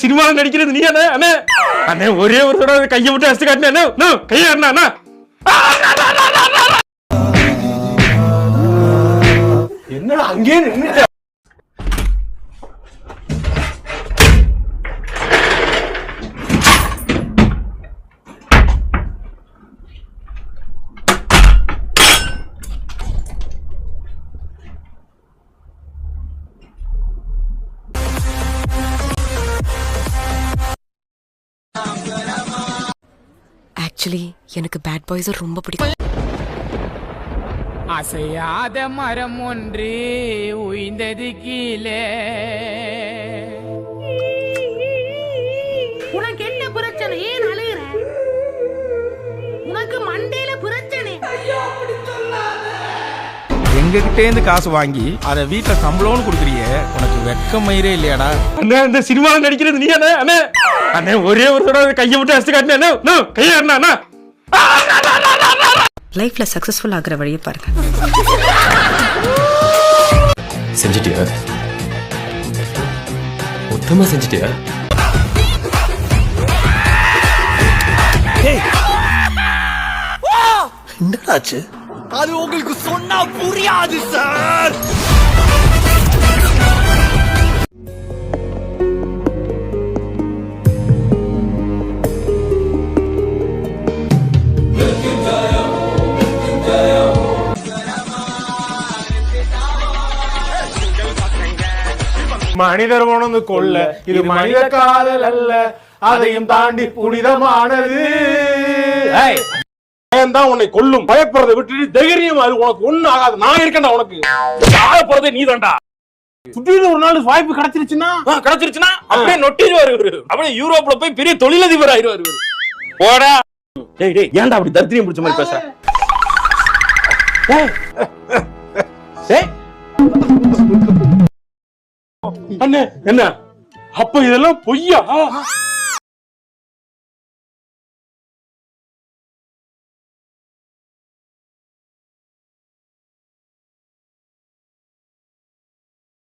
Cinema நடிக்கிறது நீ அண்ணே அண்ணே அண்ணே ஒரே ஒரு தடவை கையை விட்டு அடிச்சு காட்டினே கையை அண்ணா என்னடா அங்கேயே நின்னுட்ட. ஆக்சுவலி எனக்கு பேட் பாய்ஸ் ரொம்ப பிடிக்கும். அசையாத மரம் ஒன்று உயிர்ந்தது கீழே. உனக்கு என்ன பிரச்சனை? ஏன் அழுகிற? உனக்கு மண்டையில பிரச்சனை. எங்ககிட்டே இருந்து காசு வாங்கி அதை வீட்டுல சம்பளம்னு குடுக்குறியே, உனக்கு வெக்கம் மயிரே இல்லையாடா? அண்ணே இந்த சினிமா நடிக்கிறது நீ அண்ணே அண்ணே அண்ணே ஒரே ஒரு தடவை கையை விட்டு அடிச்சு காட்டினே கையை அண்ணா லைஃப்ல சக்சஸ்ஃபுல் ஆகுற வழியை பாருங்க. செஞ்சிட்டியா? மொத்தமா செஞ்சிட்டியா? என்னடாச்சு? அது உங்களுக்கு சொன்னா புரியாது சார். மனிதர் உணர்ந்து கொள்ள இது மனித காதல் அல்ல, அதையும் தாண்டி புனிதமானது. தான் உன்னை கொல்லும், பயப்படுறதை விட்டு தைரியம் உனக்கு ஒண்ணு ஆகாது. நான் இருக்கேன்டா, உனக்கு ஆகப்படுறதே நீ தான்டா. சுற்றில ஒரு நாள் வாய்ப்பு கிடைச்சிருச்சுன்னா அப்படியே நொட்டிடுவாரு இவரு. அப்படியே யூரோப்ல போய் பெரிய தொழிலதிபர் ஆயிடுவாரு இவரு. போடா டேய் டேய், ஏன்டா அப்படி தரித்திரியம் பிடிச்ச மாதிரி பேச? அண்ணே என்ன அப்ப இதெல்லாம் பொய்யா?